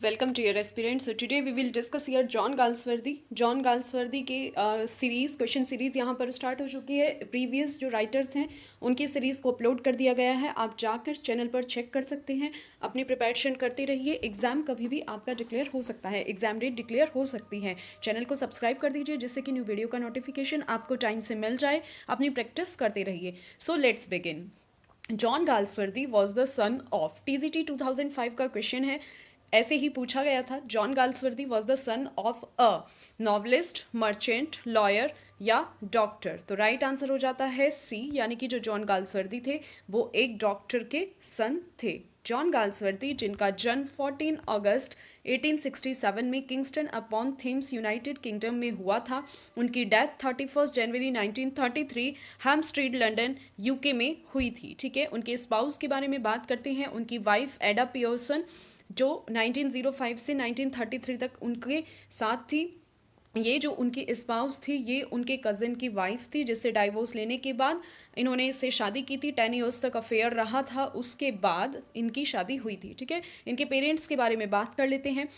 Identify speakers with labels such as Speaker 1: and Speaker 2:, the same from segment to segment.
Speaker 1: Welcome to your aspirants. So today we will discuss here John Galsworthy. John Galsworthy के series question series यहाँ पर start हो चुकी है. प्रीवियस जो राइटर्स हैं उनकी सीरीज़ को अपलोड कर दिया गया है. आप जाकर चैनल पर चेक कर सकते हैं. अपनी प्रिपरेशन करते रहिए. एग्ज़ाम कभी भी आपका डिक्लेयर हो सकता है. एग्ज़ाम डेट डिक्लेयर हो सकती है. चैनल को सब्सक्राइब कर दीजिए जिससे कि न्यू वीडियो का नोटिफिकेशन आपको टाइम से मिल जाए. अपनी प्रैक्टिस करते रहिए. So let's begin. John Galsworthy was the son of TGT 2005 का क्वेश्चन है. ऐसे ही पूछा गया था. John Galsworthy was the son of a novelist, merchant, lawyer या डॉक्टर. तो राइट आंसर हो जाता है सी, यानी कि जो जॉन गाल्सवर्दी थे वो एक डॉक्टर के सन थे. जॉन गाल्सवर्दी जिनका जन्म 14 अगस्त 1867 में Kingston upon Thames United kingdom में हुआ था. उनकी डेथ 31 जनवरी 1933 हैम्स्ट्रीड लंदन यूके में हुई थी. ठीक है, उनके स्पाउस के बारे में बात करते हैं. उनकी वाइफ एडा पियर्सन जो 1905 से 1933 तक उनके साथ थी. ये जो उनकी स्पाउस थी ये उनके कज़न की वाइफ थी जिससे डाइवोर्स लेने के बाद इन्होंने इससे शादी की थी. 10 ईयर्स तक अफेयर रहा था, उसके बाद इनकी शादी हुई थी. ठीक है, इनके पेरेंट्स के बारे में बात कर लेते हैं.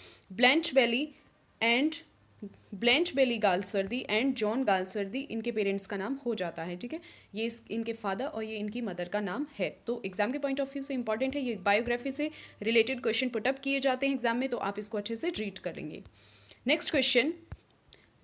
Speaker 1: ब्लेंच बेली गाल्सवर्दी एंड जॉन गाल्सवर्दी इनके पेरेंट्स का नाम हो जाता है. ठीक है, ये इनके फादर और ये इनकी मदर का नाम है. तो एग्जाम के पॉइंट ऑफ व्यू से इंपॉर्टेंट है. ये बायोग्राफी से रिलेटेड क्वेश्चन पुटअप किए जाते हैं एग्जाम में, तो आप इसको अच्छे से रीड करेंगे. Next question,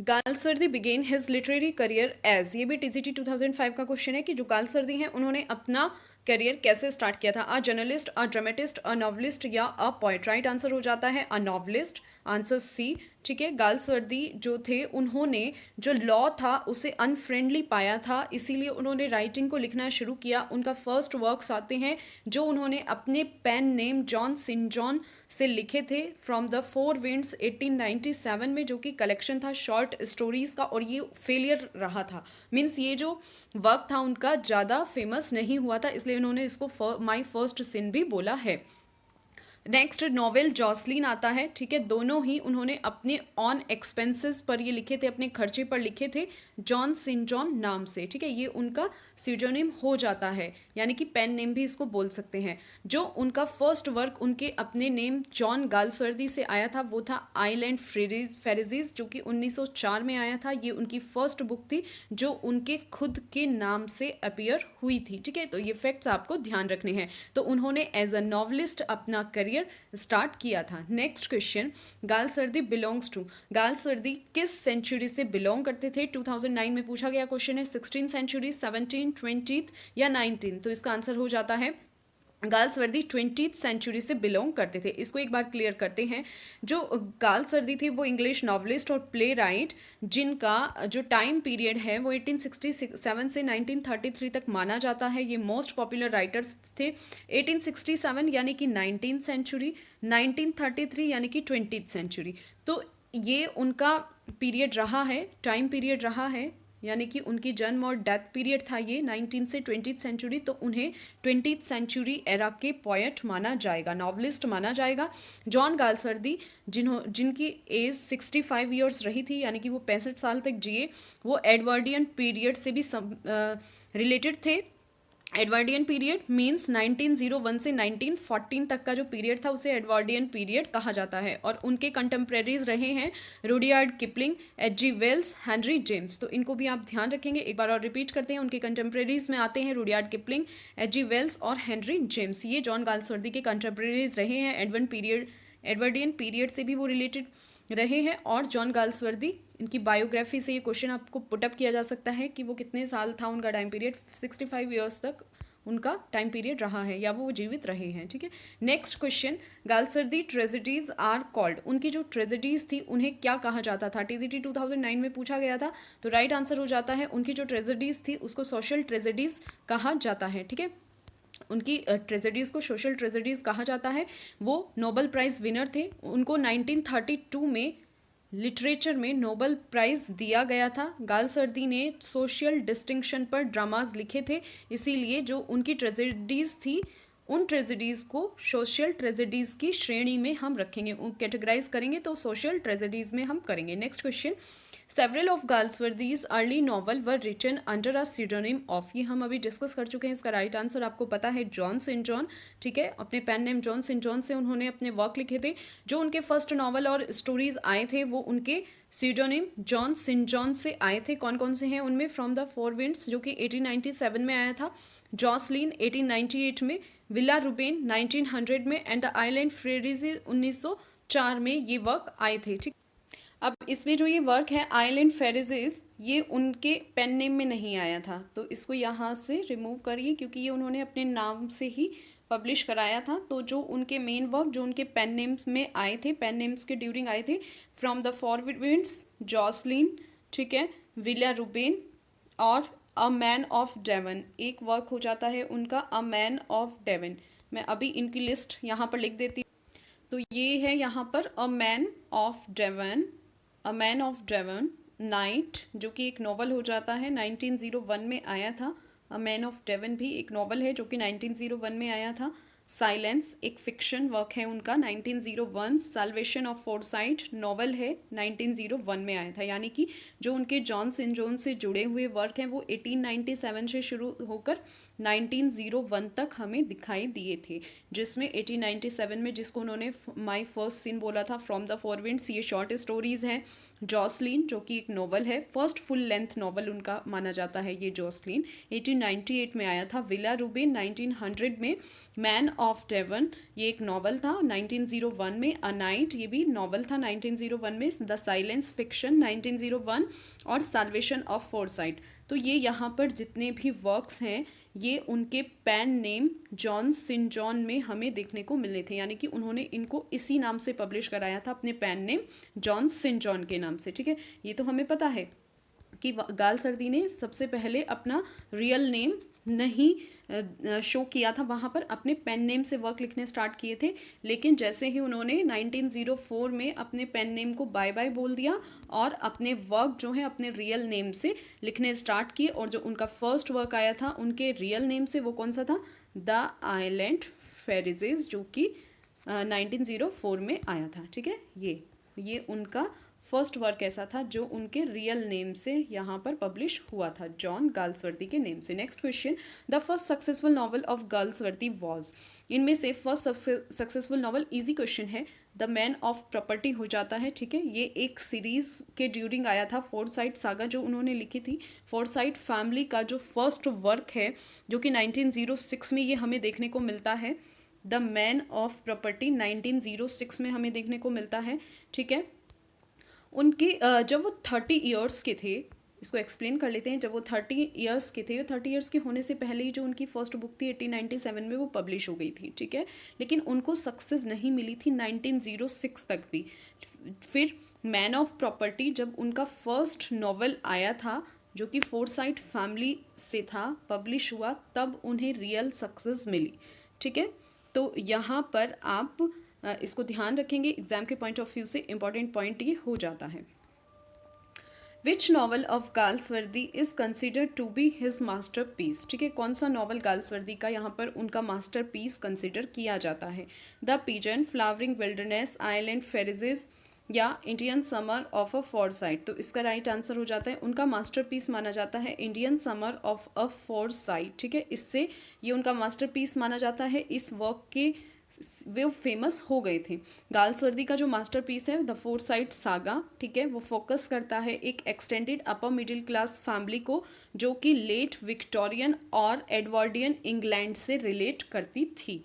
Speaker 1: Galsworthy began his literary career as. ये भी TGT 2005 का क्वेश्चन है कि जो गाल्सवर्दी हैं उन्होंने अपना करियर कैसे स्टार्ट किया था. A journalist, a dramatist, a novelist या अ पोएट. राइट आंसर हो जाता है अ नॉवलिस्ट, आंसर सी. ठीक है, गाल्सवर्दी जो थे उन्होंने जो लॉ था उसे अनफ्रेंडली पाया था, इसीलिए उन्होंने राइटिंग को लिखना शुरू किया. उनका फर्स्ट वर्क्स आते हैं जो उन्होंने अपने पेन नेम जॉन सिन जॉन से लिखे थे. फ्रॉम द फोर विंड्स 1897 में, जो कि कलेक्शन था शॉर्ट स्टोरीज़ का, और ये फेलियर रहा था. मीन्स ये जो वर्क था उनका ज़्यादा फेमस नहीं हुआ था, इसलिए उन्होंने इसको माई फर्स्ट सिन भी बोला है. नेक्स्ट नोवेल जॉसलिन आता है. ठीक है, दोनों ही उन्होंने अपने ऑन एक्सपेंसेस पर ये लिखे थे, अपने खर्चे पर लिखे थे जॉन सिन जॉन नाम से. ठीक है, ये उनका स्यूडोनिम हो जाता है, यानी कि पेन नेम भी इसको बोल सकते हैं. जो उनका फर्स्ट वर्क उनके अपने नेम जॉन गाल्सवर्दी से आया था वो था आइलैंड फेरेजीज, जो कि 1904 में आया था. ये उनकी फर्स्ट बुक थी जो उनके खुद के नाम से अपीयर हुई थी. ठीक है, तो ये फैक्ट्स आपको ध्यान रखने हैं. तो उन्होंने एज अ नॉवलिस्ट अपना करियर स्टार्ट किया था. Next question, Galsworthy belongs to. Galsworthy किस सेंचुरी से बिलोंग करते थे? 2009 में पूछा गया क्वेश्चन है. 16th सेंचुरी, 17th, 20th या 19th. तो इसका आंसर हो जाता है गाल्सवर्दी 20th सेंचुरी से बिलोंग करते थे. इसको एक बार क्लियर करते हैं. जो गाल्सवर्दी थे वो इंग्लिश नॉवलिस्ट और प्ले राइट जिनका जो टाइम पीरियड है वो 1867 से 1933 तक माना जाता है. ये मोस्ट पॉपुलर राइटर्स थे. 1867 यानी कि 19th सेंचुरी, 1933 यानी कि 20th सेंचुरी. तो ये उनका पीरियड रहा है, टाइम पीरियड रहा है, यानी कि उनकी जन्म और डेथ पीरियड था ये 19 से 20th सेंचुरी. तो उन्हें 20th सेंचुरी एरा के पोएट माना जाएगा, नॉवलिस्ट माना जाएगा. जॉन गाल्सवर्दी जिनकी एज 65 ईयर्स रही थी, यानी कि वो 65 साल तक जिए, वो एडवर्डियन पीरियड से भी रिलेटेड थे. एडवर्डियन पीरियड मीन्स 1901 से 1914 तक का जो पीरियड था उसे एडवर्डियन पीरियड कहा जाता है. और उनके कंटेम्प्रेरीज रहे हैं Rudyard Kipling, H.G. Wells, Henry James. तो इनको भी आप ध्यान रखेंगे. एक बार और रिपीट करते हैं. उनके कंटेम्प्रेरीज में आते हैं रुडियार्ड किपलिंग, H.G. वेल्स और हेनरी जेम्स. ये जॉन गाल्सवर्दी के कंटेम्प्रेरीज रहे हैं. एडवर्डियन पीरियड से भी वो रिलेटेड रहे हैं. और जॉन गाल्सवर्दी इनकी बायोग्राफी से ये क्वेश्चन आपको पुटअप किया जा सकता है कि वो कितने साल था उनका टाइम पीरियड. 65 ईयर्स तक उनका टाइम पीरियड रहा है या वो जीवित रहे हैं. ठीक है, next question, Galsworthy tragedies are called. उनकी जो ट्रेजेडीज थी उन्हें क्या कहा जाता था? TGT 2009 में पूछा गया था. तो राइट आंसर हो जाता है उनकी जो ट्रेजेडीज थी उसको सोशल ट्रेजेडीज कहा जाता है. ठीक है, उनकी ट्रेजेडीज़ को सोशल ट्रेजेडीज़ कहा जाता है. वो नोबेल प्राइज़ विनर थे. उनको 1932 में लिटरेचर में नोबेल प्राइज़ दिया गया था. गाल्सवर्दी ने सोशल डिस्टिंक्शन पर ड्रामाज लिखे थे, इसीलिए जो उनकी ट्रेजेडीज़ थी उन ट्रेजेडीज़ को सोशल ट्रेजेडीज़ की श्रेणी में हम रखेंगे, कैटेगराइज करेंगे तो सोशल ट्रेजेडीज़ में हम करेंगे। Next question, several of Galsworthy's early novel were written under a pseudonym of, ये हम अभी डिस्कस कर चुके हैं। इसका राइट आंसर आपको पता है, जॉन सेंट जॉन। ठीक है, अपने pen name John Saint John से उन्होंने अपने वर्क लिखे थे। जो उनके फर्स्ट नॉवल और स्टोरीज आए थे वो उनके सीडोनिम जॉन सेंट जॉन से आए थे। कौन कौन से हैं उनमें, फ्रॉम द फोर विंड्स जो कि 1897 में आया था, जॉसलिन 1898 में, विला रुबेन 1900 में, एंड द आइलैंड फ्रेडीज 1904 में ये वर्क आए थे। ठीक, अब इसमें जो ये वर्क है आइलैंड फेरिजेस, ये उनके पेन नेम में नहीं आया था, तो इसको यहाँ से रिमूव करिए क्योंकि ये उन्होंने अपने नाम से ही पब्लिश कराया था। तो जो उनके मेन वर्क जो उनके पेन नेम्स में आए थे, पेन नेम्स के ड्यूरिंग आए थे, from the four winds, Jocelyn, ठीक है, विलिया रुबेन और अ मैन ऑफ डेवन, एक वर्क हो जाता है उनका अ मैन ऑफ डेवन। मैं अभी इनकी लिस्ट यहाँ पर लिख देती हूँ। तो ये है यहाँ पर a man of Devon, a man of Devon, knight जो कि एक नॉवल हो जाता है, 1901 में आया था। अ मैन ऑफ डेवन भी एक नॉवल है जो कि 1901 में आया था। साइलेंस एक फिक्शन वर्क है उनका, 1901। साल्वेशन ऑफ फोरसाइट नॉवल है, 1901 में आया था। यानी कि जो उनके जॉन सेंट जॉन से जुड़े हुए वर्क हैं वो 1897 से शुरू होकर 1901 तक हमें दिखाई दिए थे, जिसमें 1897 में जिसको उन्होंने माई फर्स्ट सीन बोला था, फ्रॉम द फोर विंड्स, ये शॉर्ट स्टोरीज हैं। जॉसलिन जो कि एक नॉवल है, फर्स्ट फुल लेंथ नॉवल उनका माना जाता है ये जॉसलिन, 1898 में आया था। विला रुबेन 1900 में, मैन ऑफ डेवन ये एक नॉवल था 1901 में। अ नाइट ये भी नॉवल था 1901 में। द साइलेंस फिक्शन 1901 और साल्वेशन ऑफ फोरसाइट। तो ये यहाँ पर जितने भी वर्क्स हैं ये उनके pen name John Saint John में हमें देखने को मिले थे, यानी कि उन्होंने इनको इसी नाम से पब्लिश कराया था, अपने pen name John Saint John के नाम से। ठीक है, ये तो हमें पता है कि गालसर्दी ने सबसे पहले अपना रियल नेम नहीं शो किया था, वहाँ पर अपने पेन नेम से वर्क लिखने स्टार्ट किए थे। लेकिन जैसे ही उन्होंने 1904 में अपने पेन नेम को बाय बाय बोल दिया और अपने वर्क जो है अपने रियल नेम से लिखने स्टार्ट किए, और जो उनका फर्स्ट वर्क आया था उनके रियल नेम से वो कौन सा था, द आइलैंड फेरिजेस, जो कि 1904 में आया था। ठीक है, ये उनका फर्स्ट वर्क ऐसा था जो उनके रियल नेम से यहाँ पर पब्लिश हुआ था, जॉन गाल्सवर्दी के नेम से। Next question, the first successful novel of Galsworthy was, इनमें से first successful novel, easy question है, द मैन ऑफ प्रॉपर्टी हो जाता है। ठीक है, ये एक सीरीज के ड्यूरिंग आया था, फोरसाइट सागा जो उन्होंने लिखी थी। फोरसाइट फैमिली का जो फर्स्ट वर्क है जो कि 1906 में ये हमें देखने को मिलता है, द मैन ऑफ प्रॉपर्टी 1906 में हमें देखने को मिलता है। ठीक है, उनके जब वो 30 ईयर्स के थे, इसको एक्सप्लेन कर लेते हैं। जब वो 30 ईयर्स के थे, 30 ईयर्स के होने से पहले ही जो उनकी फर्स्ट बुक थी 1897 में वो पब्लिश हो गई थी। ठीक है, लेकिन उनको सक्सेस नहीं मिली थी 1906 तक भी। फिर मैन ऑफ प्रॉपर्टी जब उनका फर्स्ट नॉवल आया था जो कि फोरसाइट फैमिली से था, पब्लिश हुआ, तब उन्हें रियल सक्सेस मिली। ठीक है, तो यहाँ पर आप इसको ध्यान रखेंगे, एग्जाम के पॉइंट ऑफ व्यू से इंपॉर्टेंट पॉइंट ये हो जाता है। Which novel of Galsworthy is considered to be his masterpiece. ठीक है, कौन सा नॉवल गाल्सवर्दी का यहाँ पर उनका मास्टर पीस कंसिडर किया जाता है, the pigeon, flowering wilderness, island pharisees या Indian summer of a Forsyte. तो इसका राइट आंसर हो जाता है, उनका मास्टरपीस माना जाता है Indian summer of a foresight. ठीक है, इससे ये उनका मास्टरपीस माना जाता है। इस वर्क के वे फेमस हो गए थे। गाल्सवर्दी का जो मास्टरपीस है द फोरसाइट सागा, ठीक है, वो फोकस करता है एक extended upper middle class family को जो कि लेट विक्टोरियन और एडवर्डियन इंग्लैंड से रिलेट करती थी।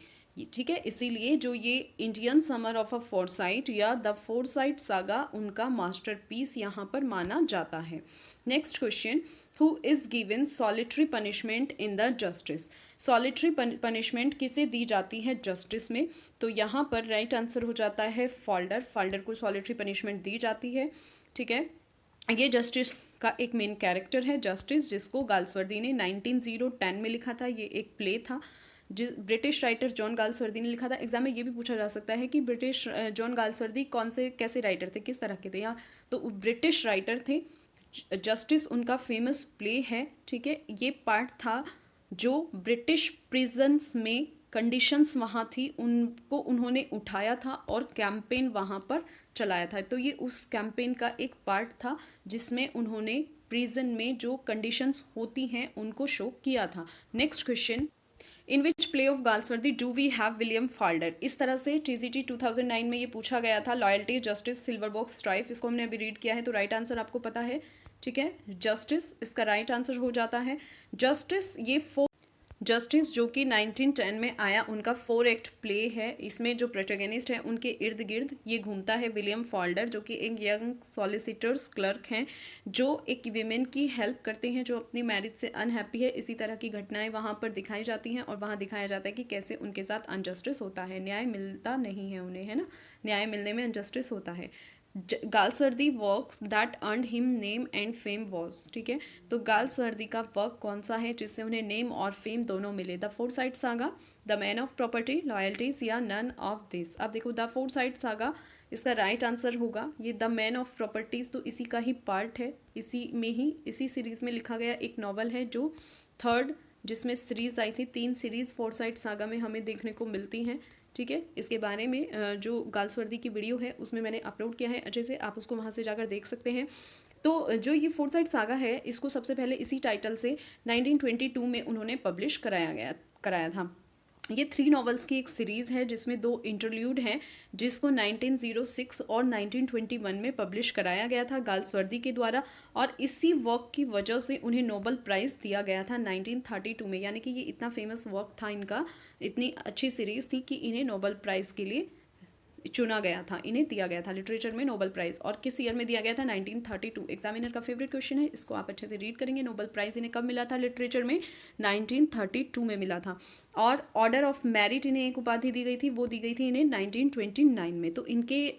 Speaker 1: ठीक है, इसीलिए जो ये Indian summer of a foresight या द फोरसाइट सागा उनका मास्टरपीस यहाँ पर माना जाता है। Next question, who is given solitary punishment in the justice. Solitary punishment किसे दी जाती है जस्टिस में, तो यहाँ पर राइट आंसर हो जाता है फॉल्डर। फॉल्डर को सॉलिटरी पनिशमेंट दी जाती है। ठीक है, ये जस्टिस का एक मेन कैरेक्टर है जस्टिस, जिसको गाल्सवर्दी ने 1910 में लिखा था। ये एक प्ले था जिस ब्रिटिश राइटर जॉन गाल्सवर्दी ने लिखा था। एग्जाम में ये भी पूछा जा सकता है कि ब्रिटिश जॉन गाल्सवर्दी कौन से कैसे राइटर थे, किस तरह के थे, या तो ब्रिटिश राइटर थे। जस्टिस उनका फेमस प्ले है। ठीक है, ये पार्ट था जो ब्रिटिश प्रिजन्स में कंडीशंस वहाँ थी उनको उन्होंने उठाया था और कैंपेन वहाँ पर चलाया था। तो ये उस कैंपेन का एक पार्ट था जिसमें उन्होंने प्रिजन में जो कंडीशंस होती हैं उनको शो किया था। Next question, in which play of Galsworthy do we have William Falder. इस तरह से टीजीटी 2009 में ये पूछा गया था। Loyalty, justice, silver box, strife, इसको हमने अभी रीड किया है तो राइट आंसर आपको पता है, ठीक है, जस्टिस इसका राइट आंसर हो जाता है। जस्टिस ये जस्टिस जो कि 1910 में आया, उनका 4 एक्ट प्ले है। इसमें जो प्रोटैगनिस्ट है उनके इर्द गिर्द ये घूमता है विलियम फॉल्डर, जो कि एक यंग सॉलिसिटर्स क्लर्क हैं जो एक विमेन की हेल्प करते हैं जो अपनी मैरिज से अनहैप्पी है। इसी तरह की घटनाएं वहाँ पर दिखाई जाती हैं और वहाँ दिखाया जाता है कि कैसे उनके साथ अनजस्टिस होता है, न्याय मिलता नहीं है उन्हें, है ना, न्याय मिलने में अनजस्टिस होता है। Galsworthy works that earned him name and fame was, ठीक है, तो गाल्सवर्दी का वर्क कौन सा है जिससे उन्हें नेम और फेम दोनों मिले। The Forsyte saga, the man of property, loyalties या नन ऑफ दिस। अब देखो द फोर्साइट सागा इसका राइट आंसर होगा ये द मैन ऑफ प्रॉपर्टीज, तो इसी का ही पार्ट है, इसी में ही इसी सीरीज में लिखा गया एक नॉवल है जो थर्ड जिसमें सीरीज आई थी। 3 सीरीज फोर्साइट सागा में हमें देखने को मिलती हैं, ठीक है। इसके बारे में जो गाल्सवर्दी की वीडियो है उसमें मैंने अपलोड किया है अच्छे से, आप उसको वहाँ से जाकर देख सकते हैं। तो जो ये फोर्साइट सागा है इसको सबसे पहले इसी टाइटल से 1922 में उन्होंने पब्लिश कराया था। ये 3 नॉवेल्स की एक सीरीज़ है जिसमें 2 इंटरल्यूड हैं जिसको 1906 और 1921 में पब्लिश कराया गया था गाल्सवर्दी के द्वारा, और इसी वर्क की वजह से उन्हें नोबेल प्राइज़ दिया गया था 1932 में। यानी कि ये इतना फेमस वर्क था इनका, इतनी अच्छी सीरीज़ थी कि इन्हें नोबेल प्राइज़ के लिए चुना गया था, इन्हें दिया गया था लिटरेचर में नोबेल प्राइज़। और किस ईयर में दिया गया था? 1932। एग्जामिनर का फेवरेट क्वेश्चन है, इसको आप अच्छे से रीड करेंगे। नोबेल प्राइज़ इन्हें कब मिला था लिटरेचर में? 1932 में मिला था। और ऑर्डर ऑफ मेरिट इन्हें एक उपाधि दी गई थी, वो दी गई थी इन्हें 1929 में। तो इनके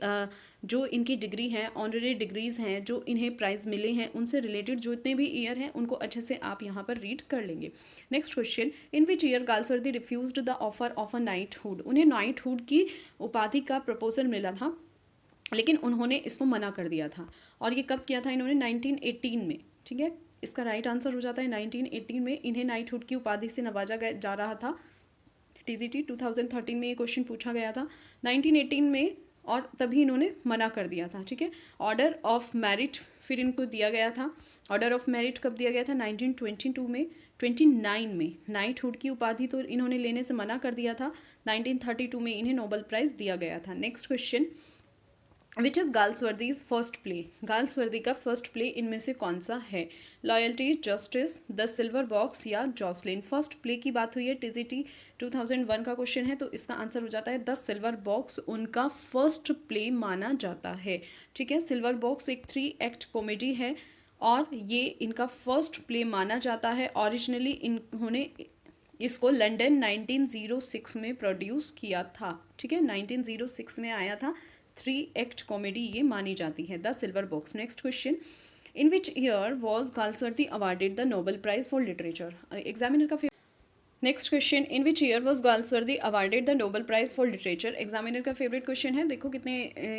Speaker 1: जो इनकी डिग्री है, ऑनररी डिग्रीज़ हैं जो इन्हें प्राइज़ मिले हैं, उनसे रिलेटेड जो इतने भी ईयर हैं उनको अच्छे से आप यहाँ पर रीड कर लेंगे। Next question, in which year Galsworthy refused the offer of a knighthood. उन्हें नाइटहुड की उपाधि का प्रपोजल मिला था लेकिन उन्होंने इसको मना कर दिया था। और ये कब किया था इन्होंने? 1918 में, ठीक है, इसका राइट आंसर हो जाता है 1918 में इन्हें नाइटहुड की उपाधि से नवाजा जा रहा था। टीजीटी 2013 में ये क्वेश्चन पूछा गया था 1918 में, और तभी इन्होंने मना कर दिया था, ठीक है। ऑर्डर ऑफ मेरिट फिर इनको दिया गया था। ऑर्डर ऑफ मेरिट कब दिया गया था? 1922 में। 29 में नाइटहुड की उपाधि तो इन्होंने लेने से मना कर दिया था। 1932 में इन्हें नोबेल प्राइज़ दिया गया था। Next question, which is Galsworthy's first play. Galsworthy का फर्स्ट प्ले इनमें से कौन सा है? Loyalty, justice, the silver box या जॉसलिन। फर्स्ट प्ले की बात हुई है, टीजीटी 2001 का क्वेश्चन है, तो इसका आंसर हो जाता है द सिल्वर बॉक्स उनका फर्स्ट प्ले माना जाता है, ठीक है। सिल्वर बॉक्स एक 3 एक्ट कॉमेडी है और ये इनका फर्स्ट प्ले माना जाता है। ओरिजिनली इन्होंने इसको लंदन 1906 में प्रोड्यूस किया था, ठीक है, 1906 में आया था। 3 एक्ट कॉमेडी ये मानी जाती है, the silver box. Next question, in which year was Galsworthy awarded the Nobel prize for literature. Examiner का next question, in which year was Galsworthy awarded the Nobel prize for literature. Examiner का favourite question है। देखो कितने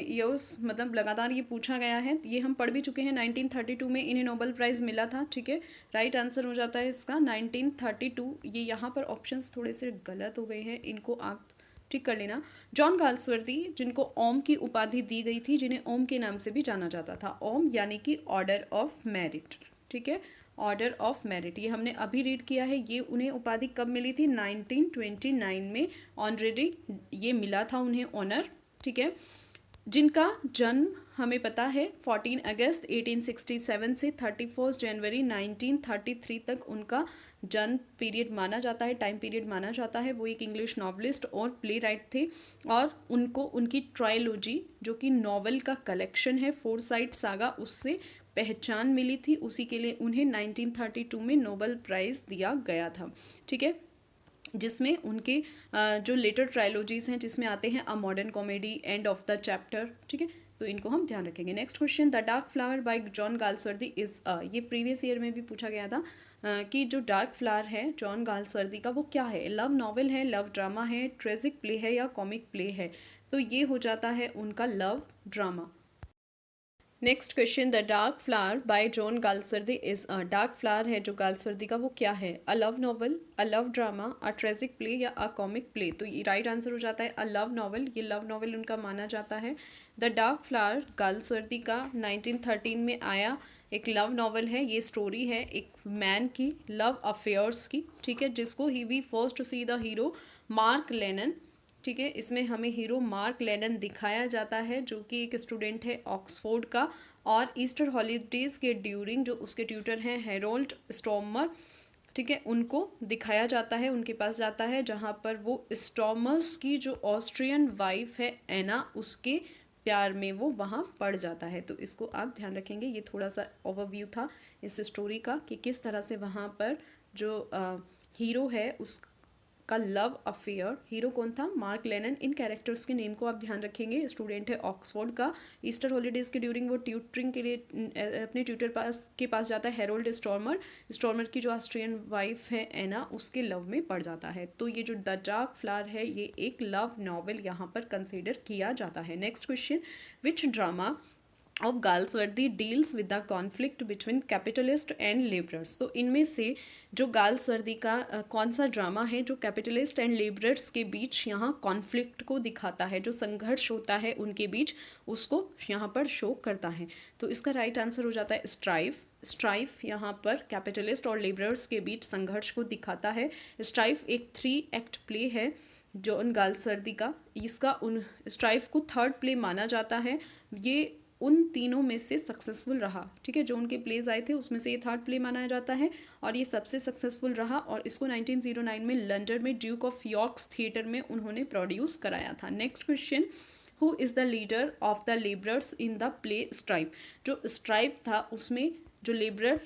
Speaker 1: years मतलब लगातार ये पूछा गया है, ये हम पढ़ भी चुके हैं। 1932 में इन्हें नोबेल प्राइज़ मिला था, ठीक है। राइट आंसर हो जाता है इसका 1932। ये यहाँ पर ऑप्शंस थोड़े से गलत हो गए हैं, इनको आप ठीक कर लेना। जॉन गाल्सवर्दी जिनको ओम की उपाधि दी गई थी, जिन्हें ओम के नाम से भी जाना जाता था, ओम यानी कि ऑर्डर ऑफ मेरिट, ठीक है, ऑर्डर ऑफ मेरिट, ये हमने अभी रीड किया है। ये उन्हें उपाधि कब मिली थी? 1929 में ऑनरेडी ये मिला था उन्हें ऑनर, ठीक है। जिनका जन्म हमें पता है 14 अगस्त 1867 से 31 जनवरी 1933 तक उनका जन्म पीरियड माना जाता है, टाइम पीरियड माना जाता है। वो एक इंग्लिश नॉवलिस्ट और प्ले राइट थे, और उनको उनकी ट्रायलॉजी जो कि नॉवल का कलेक्शन है फोरसाइट सागा, उससे पहचान मिली थी। उसी के लिए उन्हें 1932 में नोबेल प्राइज़ दिया गया था, ठीक है, जिसमें उनके जो लेटर ट्रायलॉजीज़ हैं जिसमें आते हैं a modern comedy, end of the chapter, ठीक है, तो इनको हम ध्यान रखेंगे। Next question, the dark flower by John Galsworthy is ये प्रीवियस ईयर में भी पूछा गया था कि जो डार्क फ्लावर है जॉन गाल्सवर्दी का वो क्या है? लव नॉवल है, लव ड्रामा है, ट्रेजिक प्ले है या कॉमिक प्ले है? तो ये हो जाता है उनका love drama. Next question, the dark flower by John Galsworthy is a, dark flower है जो गालसर्दी का वो क्या है? A love novel, a love drama, a tragic play या अ कॉमिक प्ले? तो ये राइट आंसर हो जाता है अ लव नॉवल, ये लव नॉवल उनका माना जाता है। द डार्क फ्लावर गालसर्दी का 1913 में आया एक लव नॉवल है। ये स्टोरी है एक मैन की लव अफेयर्स की, ठीक है, जिसको ही we first to see the hero Mark Lennan, ठीक है। इसमें हमें हीरो मार्क लेनन दिखाया जाता है जो कि एक स्टूडेंट है ऑक्सफोर्ड का, और ईस्टर हॉलीडेज के ड्यूरिंग जो उसके ट्यूटर हैं हेरोल्ड स्टॉर्मर, ठीक है, उनको दिखाया जाता है, उनके पास जाता है जहाँ पर वो स्टॉर्मर्स की जो ऑस्ट्रियन वाइफ है एना, उसके प्यार में वो वहाँ पड़ जाता है। तो इसको आप ध्यान रखेंगे, ये थोड़ा सा ओवरव्यू था इस स्टोरी का कि किस तरह से वहाँ पर जो हीरो है उस का लव अफेयर, हीरो कौन था? Mark Lennan. इन कैरेक्टर्स के नेम को आप ध्यान रखेंगे। स्टूडेंट है ऑक्सफोर्ड का, ईस्टर हॉलीडेज के ड्यूरिंग वो ट्यूटरिंग के लिए अपने ट्यूटर के पास जाता है हेरोल्ड स्टॉर्मर, स्टॉर्मर की जो ऑस्ट्रियन वाइफ है एना, उसके लव में पड़ जाता है। तो ये जो द डार्क फ्लावर है ये एक लव नॉवेल यहाँ पर कंसिडर किया जाता है। Next question, which drama of Galsworthy deals with the conflict between capitalist and labourers? तो इनमें से जो गाल्सवर्दी का कौन सा ड्रामा है जो कैपिटलिस्ट एंड लेबरर्स के बीच यहाँ कॉन्फ्लिक्ट को दिखाता है, जो संघर्ष होता है उनके बीच, उसको यहाँ पर शो करता है? तो इसका राइट आंसर हो जाता है स्ट्राइफ। स्ट्राइफ यहाँ पर कैपिटलिस्ट और लेबरर्स के बीच संघर्ष को दिखाता है। स्ट्राइफ एक 3 एक्ट प्ले है जॉन गाल्सवर्दी का, इसका उन स्ट्राइफ को थर्ड प्ले माना जाता है। ये उन तीनों में से सक्सेसफुल रहा, ठीक है, जो उनके प्लेज आए थे उसमें से ये थर्ड प्ले माना जाता है और ये सबसे सक्सेसफुल रहा, और इसको 1909 में लंदन में ड्यूक ऑफ यॉर्क्स थिएटर में उन्होंने प्रोड्यूस कराया था। Next question, who is the leader of the labourers in the play strife? जो स्ट्राइफ था उसमें जो लेबरर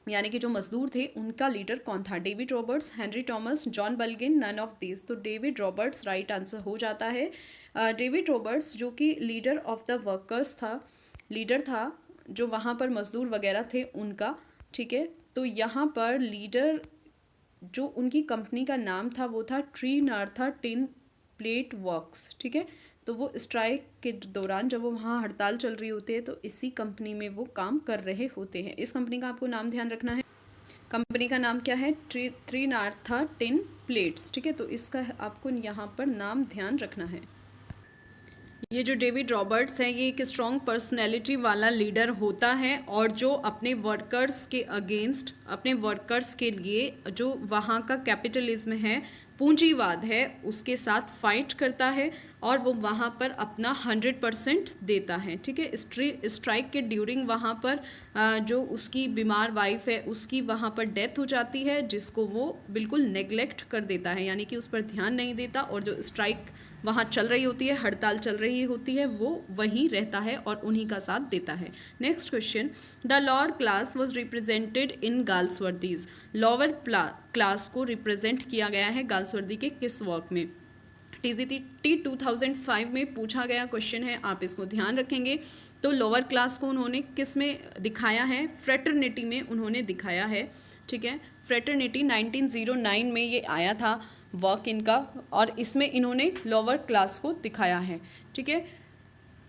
Speaker 1: यानी कि जो मजदूर थे उनका लीडर कौन था? David Roberts, Henry Thomas, John Bulgin, none of this? तो डेविड रॉबर्ट्स राइट आंसर हो जाता है। डेविड रॉबर्ट्स जो कि लीडर ऑफ द वर्कर्स था, लीडर था जो वहाँ पर मजदूर वगैरह थे उनका, ठीक है। तो यहाँ पर लीडर जो उनकी कंपनी का नाम था वो था ट्री नार्था टिन प्लेट वर्क्स, ठीक है। तो वो स्ट्राइक के दौरान जब वो वहाँ हड़ताल चल रही होती है तो इसी कंपनी में वो काम कर रहे होते हैं। इस कंपनी का आपको नाम ध्यान रखना है। कंपनी का नाम क्या है? ट्री नार्था टिन प्लेट्स, ठीक है। तो इसका आपको यहाँ पर नाम ध्यान रखना है। ये जो डेविड रॉबर्ट्स है ये एक स्ट्रॉन्ग पर्सनैलिटी वाला लीडर होता है और जो अपने वर्कर्स के अगेंस्ट, अपने वर्कर्स के लिए जो वहाँ का कैपिटलिज्म है, पूंजीवाद है, उसके साथ फाइट करता है और वो वहाँ पर अपना 100% देता है, ठीक है। स्ट्राइक के ड्यूरिंग वहाँ पर जो उसकी बीमार वाइफ है उसकी वहाँ पर डेथ हो जाती है, जिसको वो बिल्कुल नेग्लेक्ट कर देता है, यानी कि उस पर ध्यान नहीं देता, और जो स्ट्राइक वहाँ चल रही होती है, हड़ताल चल रही होती है, वो वहीं रहता है और उन्हीं का साथ देता है। Next question, the lower class was represented in Galsworthy's? Lower class को रिप्रेजेंट किया गया है गाल्सवर्दी के किस वर्क में? टीजीटी 2005 में पूछा गया क्वेश्चन है, आप इसको ध्यान रखेंगे। तो लोअर क्लास को उन्होंने किस में दिखाया है? फ्रेटर्निटी में उन्होंने दिखाया है, ठीक है। फ्रेटर्निटी 1909 में ये आया था वर्क इनका, और इसमें इन्होंने लोअर क्लास को दिखाया है, ठीक है।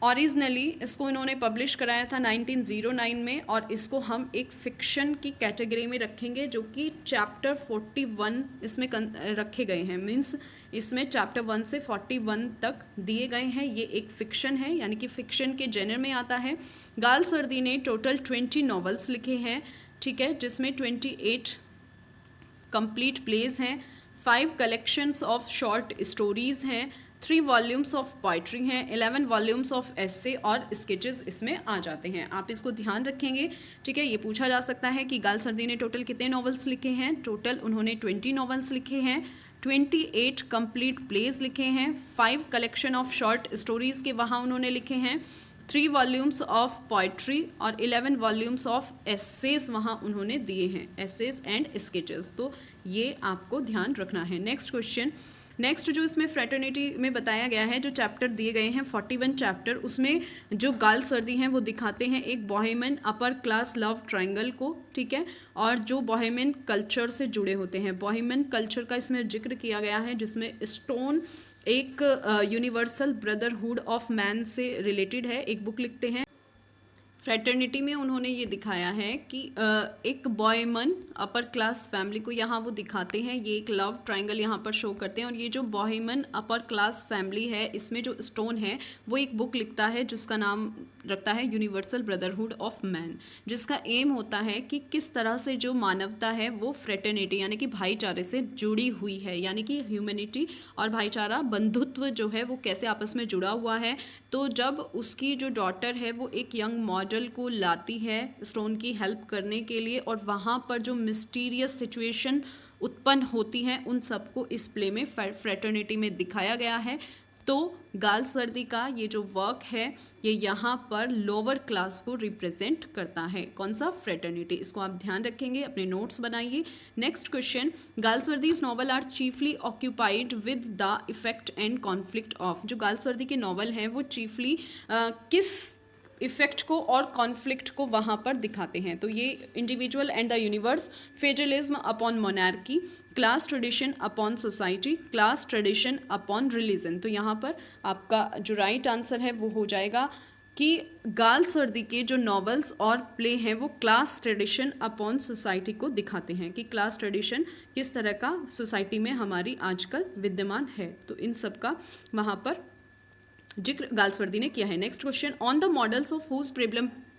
Speaker 1: ओरिजिनली इसको इन्होंने पब्लिश कराया था 1909 में, और इसको हम एक फिक्शन की कैटेगरी में रखेंगे जो कि चैप्टर 41 इसमें रखे गए हैं। मीन्स इसमें चैप्टर 1 से 41 तक दिए गए हैं। ये एक फिक्शन है, यानी कि फिक्शन के जेनर में आता है। गाल्सवर्दी ने टोटल 20 नॉवेल्स लिखे हैं, ठीक है, जिसमें 28 कंप्लीट प्लेज हैं, 5 कलेक्शंस ऑफ शॉर्ट स्टोरीज़ हैं, 3 वॉल्यूम्स ऑफ पोइट्री हैं, 11 वॉल्यूम्स ऑफ एस्से और स्केचेस इसमें आ जाते हैं। आप इसको ध्यान रखेंगे, ठीक है। ये पूछा जा सकता है कि गाल्सवर्दी ने टोटल कितने नॉवेल्स लिखे हैं? टोटल उन्होंने 20 नॉवेल्स लिखे हैं, 28 कंप्लीट प्लेज लिखे हैं, 5 कलेक्शन ऑफ शॉर्ट स्टोरीज़ के वहाँ उन्होंने लिखे हैं, 3 वॉल्यूम्स ऑफ पोइट्री और 11 वॉल्यूम्स ऑफ एसेस वहाँ उन्होंने दिए हैं, एसेस एंड स्केचेस। तो ये आपको ध्यान रखना है। नेक्स्ट क्वेश्चन, नेक्स्ट जो इसमें फ्रेटर्निटी में बताया गया है, जो चैप्टर दिए गए हैं 41 चैप्टर, उसमें जो गाल्सवर्दी हैं वो दिखाते हैं एक Bohemian upper class love triangle को, ठीक है, और जो बोहेमियन कल्चर से जुड़े होते हैं। बोहेमियन कल्चर का इसमें जिक्र किया गया है, जिसमें स्टोन एक यूनिवर्सल ब्रदरहुड ऑफ मैन से रिलेटेड है, एक बुक लिखते हैं फ्रेटर्निटी में उन्होंने ये दिखाया है कि एक बॉयमन अपर क्लास फैमिली को यहाँ वो दिखाते हैं, ये एक लव ट्रायंगल यहाँ पर शो करते हैं। और ये जो बॉयमन अपर क्लास फैमिली है, इसमें जो स्टोन है वो एक बुक लिखता है जिसका नाम रखता है यूनिवर्सल ब्रदरहुड ऑफ मैन, जिसका एम होता है कि किस तरह से जो मानवता है वो फ्रेटर्निटी यानी कि भाईचारे से जुड़ी हुई है, यानी कि ह्यूमैनिटी और भाईचारा बंधुत्व जो है वो कैसे आपस में जुड़ा हुआ है। तो जब उसकी जो डॉटर है वो एक यंग मॉडल को लाती है स्टोन की हेल्प करने के लिए, और वहाँ पर जो मिस्टीरियस सिचुएशन उत्पन्न होती हैं उन सबको इस प्ले में फ्रेटर्निटी में दिखाया गया है। तो गालस्वर्दी का ये जो वर्क है ये यहाँ पर लोअर क्लास को रिप्रेजेंट करता है। कौन सा? फ्रेटर्निटी। इसको आप ध्यान रखेंगे, अपने नोट्स बनाइए। Next question, Galsworthy's novels are chiefly occupied with the effect and conflict of. जो गालस्वर्दी के नॉवल हैं वो चीफली किस इफेक्ट को और कॉन्फ्लिक्ट को वहाँ पर दिखाते हैं? तो ये individual and the universe, federalism upon monarchy, class tradition upon society, class tradition upon religion. तो यहाँ पर आपका जो राइट आंसर है वो हो जाएगा कि गालस्वर्दी के जो नॉवेल्स और प्ले हैं वो क्लास ट्रेडिशन अपॉन सोसाइटी को दिखाते हैं कि क्लास ट्रेडिशन किस तरह का सोसाइटी में हमारी आजकल विद्यमान है। तो इन सब का वहाँ पर जिक्र गालस्वर्दी ने किया है। Next question, on the models of whose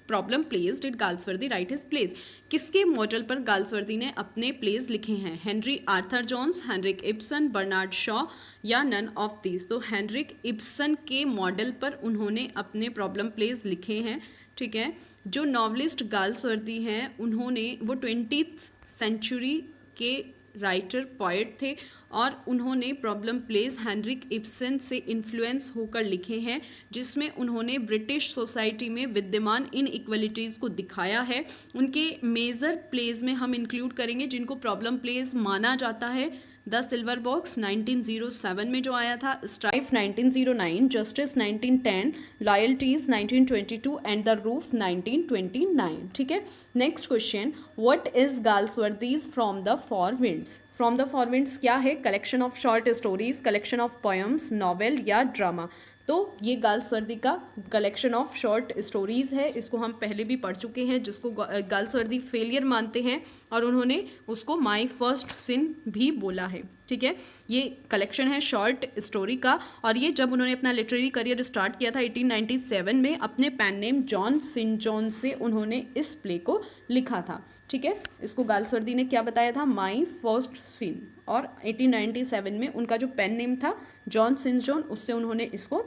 Speaker 1: problem plays did Galsworthy write his plays. किसके मॉडल पर गालस्वर्दी ने अपने प्लेज लिखे हैं? Henry Arthur Jones, Henrik Ibsen, Bernard Shaw या नन ऑफ दीज। तो हेनरिक इब्सन के मॉडल पर उन्होंने अपने प्रॉब्लम प्लेज लिखे हैं। ठीक है, जो नॉवलिस्ट गालस्वर्दी हैं उन्होंने वो 20th सेंचुरी के राइटर पोएट थे और उन्होंने प्रॉब्लम प्लेज हेनरिक इब्सन से इन्फ्लुएंस होकर लिखे हैं, जिसमें उन्होंने ब्रिटिश सोसाइटी में विद्यमान इन इक्वलिटीज़ को दिखाया है। उनके मेजर प्लेज में हम इंक्लूड करेंगे जिनको प्रॉब्लम प्लेज माना जाता है: द सिल्वर बॉक्स 1907 में जो आया था, strife 1909, justice 1910, loyalties 1922 and the roof 1929। ठीक है, next question, what is Galsworthy's from the four winds. From the four winds क्या है? Collection of short stories, collection of poems, novel या ड्रामा। तो ये गालस्वर्दी का कलेक्शन ऑफ शॉर्ट स्टोरीज़ है, इसको हम पहले भी पढ़ चुके हैं, जिसको गालस्वर्दी फेलियर मानते हैं और उन्होंने उसको माई फर्स्ट सिन भी बोला है। ठीक है, ये कलेक्शन है शॉर्ट स्टोरी का और ये जब उन्होंने अपना लिटरेरी करियर स्टार्ट किया था 1897 में, अपने पेन नेम जॉन सिन जॉन से उन्होंने इस प्ले को लिखा था। ठीक है, इसको गालस्वर्दी ने क्या बताया था? माई फर्स्ट सिन। और 1897 में उनका जो पेन नेम था जॉन सिन जॉन, उससे उन्होंने इसको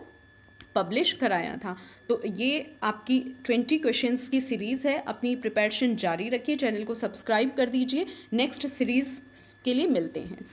Speaker 1: पब्लिश कराया था। तो ये आपकी 20 क्वेश्चंस की सीरीज़ है। अपनी प्रिपरेशन जारी रखिए, चैनल को सब्सक्राइब कर दीजिए। नेक्स्ट सीरीज़ के लिए मिलते हैं।